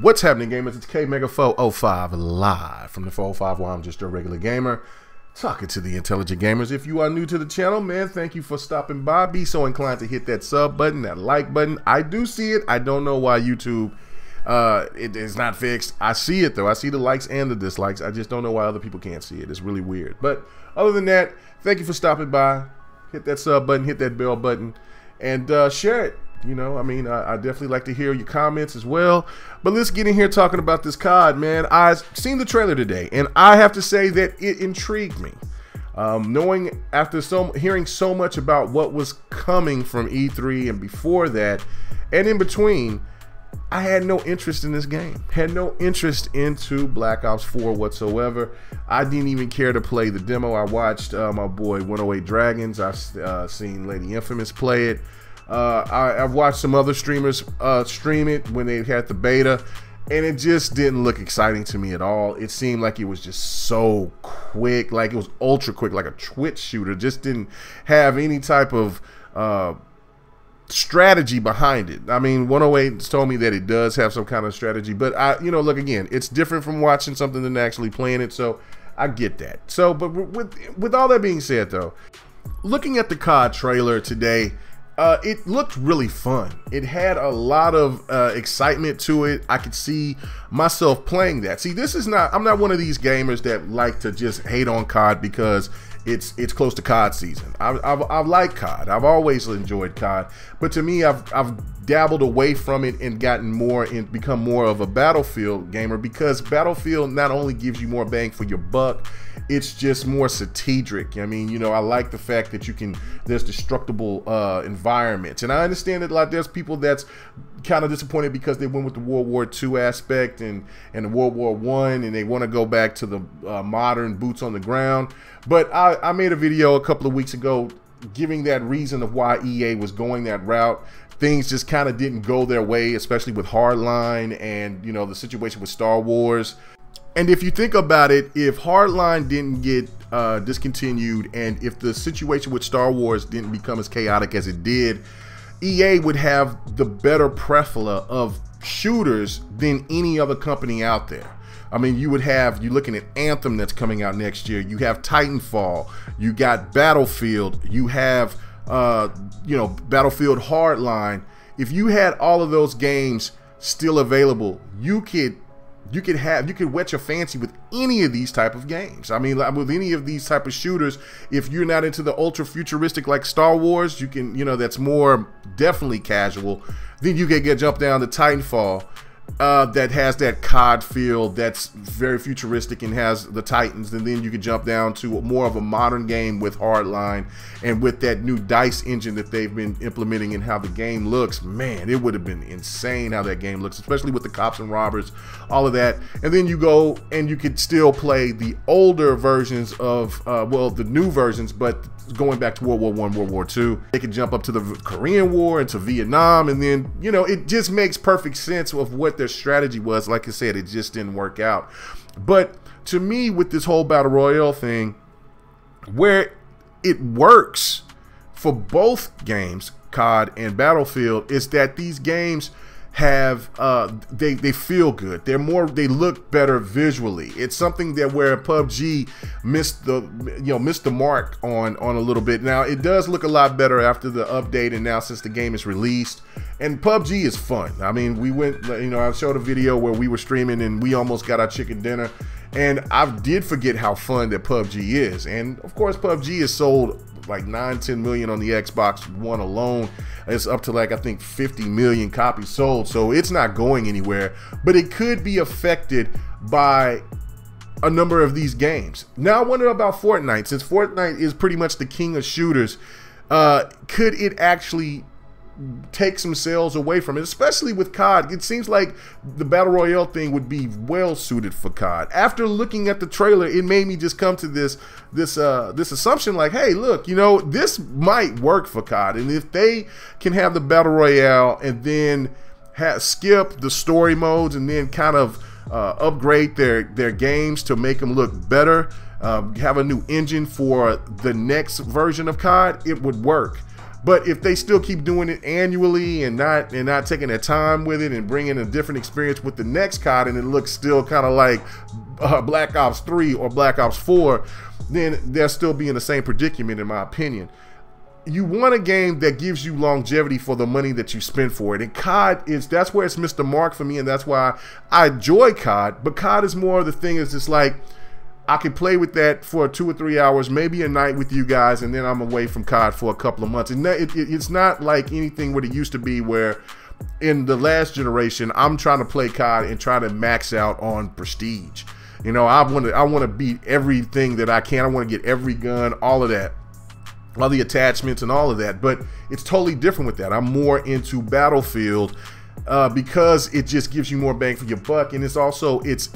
What's happening, gamers? It's K Mega 405 live from the 405 while I'm just a regular gamer talking to the intelligent gamers. If you are new to the channel, man, thank you for stopping by. Be so inclined to hit that sub button, that like button. I do see it. I don't know why YouTube it is not fixed. I see it though. I see the likes and the dislikes. I just don't know why other people can't see it. It's really weird. But other than that, thank you for stopping by. Hit that sub button, hit that bell button, and share it. You know, I mean, I definitely like to hear your comments as well. But let's get in here talking about this COD, man. I've seen the trailer today, and I have to say that it intrigued me. Knowing after hearing so much about what was coming from E3 and before that, and in between, I had no interest in this game. Had no interest into Black Ops 4 whatsoever. I didn't even care to play the demo. I watched my boy 108 Dragons. I've seen Lady Infamous play it. I've watched some other streamers stream it when they had the beta, and it just didn't look exciting to me at all. It seemed like it was just so quick, like it was ultra quick, like a Twitch shooter. Just didn't have any type of strategy behind it. I mean, 108 told me that it does have some kind of strategy, but you know, look, again, it's different from watching something than actually playing it, so I get that. So, but with all that being said, though, looking at the COD trailer today, it looked really fun. It had a lot of excitement to it. I could see myself playing that. See, this is not, I'm not one of these gamers that like to just hate on COD because it's close to COD season. I like COD. I've always enjoyed COD, but to me, I've dabbled away from it and gotten more and become more of a Battlefield gamer, because Battlefield not only gives you more bang for your buck, it's just more strategic. I mean, you know, I like the fact that there's destructible environments, and I understand that there's people that's kind of disappointed because they went with the World War II aspect and the World War I, and they want to go back to the modern boots on the ground. But I made a video a couple of weeks ago giving that reason of why EA was going that route. Things just kind of didn't go their way, especially with Hardline and, you know, the situation with Star Wars. And if you think about it, if Hardline didn't get discontinued, and if the situation with Star Wars didn't become as chaotic as it did, EA would have the better plethora of shooters than any other company out there. I mean, you're looking at Anthem that's coming out next year. You have Titanfall. You got Battlefield. You have, you know, Battlefield Hardline. If you had all of those games still available, you could whet your fancy with any of these type of games. I mean, with any of these type of shooters. If you're not into the ultra futuristic like Star Wars, you can, you know, that's more definitely casual. Then you can jump down to Titanfall. That has that COD feel, that's very futuristic and has the Titans, and then you can jump down to more of a modern game with Hardline and with that new DICE engine that they've been implementing and how the game looks. Man, it would have been insane how that game looks, especially with the cops and robbers, all of that. And then you go and you could still play the older versions of, well, the new versions, but going back to World War I, World War II. They could jump up to the Korean War and to Vietnam, and then, you know, it just makes perfect sense of what their strategy was. Like I said, it just didn't work out. But to me, with this whole Battle Royale thing, where it works for both games, COD and Battlefield, is that these games have they feel good. They look better visually. It's something that where PUBG missed the mark on a little bit. Now it does look a lot better after the update and now since the game is released. And PUBG is fun. I mean, we went, you know, I showed a video where we were streaming and we almost got our chicken dinner, and I did forget how fun that PUBG is. And of course, PUBG is sold like 9-10 million on the Xbox One alone. It's up to like, I think, 50 million copies sold, so it's not going anywhere. But it could be affected by a number of these games. Now I wonder about Fortnite, since Fortnite is pretty much the king of shooters. Could it actually take some sales away from it, especially with COD? It seems like the Battle Royale thing would be well suited for COD. After looking at the trailer, it made me just come to this assumption like, hey, look, you know, this might work for COD. And if they can have the Battle Royale and then skip the story modes and then kind of upgrade their games to make them look better, have a new engine for the next version of COD, it would work. But if they still keep doing it annually and not taking their time with it and bringing a different experience with the next COD, and it looks still kind of like Black Ops 3 or Black Ops 4, then they'll still be in the same predicament, in my opinion. You want a game that gives you longevity for the money that you spend for it, and COD that's where it's missed the mark for me, and that's why I enjoy COD. But COD is more of the thing is just like, I can play with that for 2 or 3 hours, maybe a night with you guys, and then I'm away from COD for a couple of months. And it's not like anything what it used to be, where in the last generation I'm trying to play COD and try to max out on prestige. You know, I want to beat everything that I can. I want to get every gun, all of that, all the attachments and all of that. But it's totally different with that. I'm more into Battlefield because it just gives you more bang for your buck, and it's also it's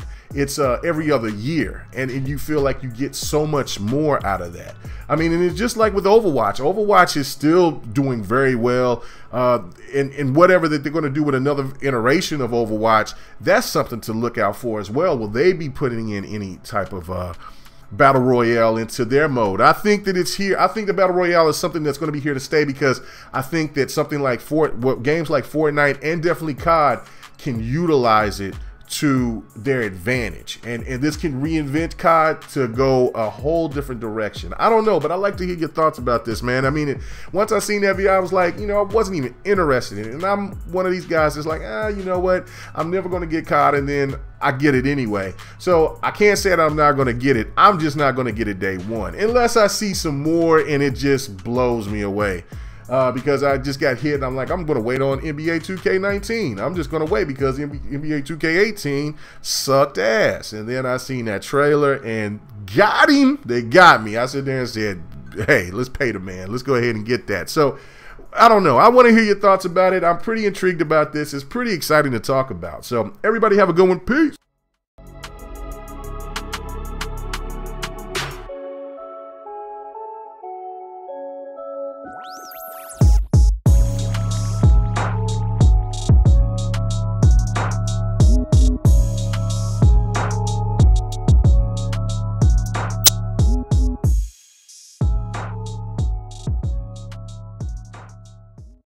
every other year, and you feel like you get so much more out of that. I mean, and it's just like with Overwatch. Overwatch is still doing very well, and whatever that they're going to do with another iteration of Overwatch, that's something to look out for as well. Will they be putting in any type of Battle Royale into their mode? I think that it's here. I think the Battle Royale is something that's going to be here to stay, because I think that something like games like Fortnite and definitely COD can utilize it to their advantage, and this can reinvent COD to go a whole different direction. I don't know, but I'd like to hear your thoughts about this, man. I mean, once I seen that video, I was like, you know, I wasn't even interested in it, and I'm one of these guys that's like, you know what, I'm never going to get COD, and then I get it anyway. So I can't say that I'm not going to get it. I'm just not going to get it day one unless I see some more and it just blows me away. Because I just got hit, and I'm like, I'm going to wait on NBA 2K19. I'm just going to wait because NBA 2K18 sucked ass. And then I seen that trailer and got him. They got me. I sit there and said, hey, let's pay the man. Let's go ahead and get that. So I don't know. I want to hear your thoughts about it. I'm pretty intrigued about this. It's pretty exciting to talk about. So everybody have a good one. Peace.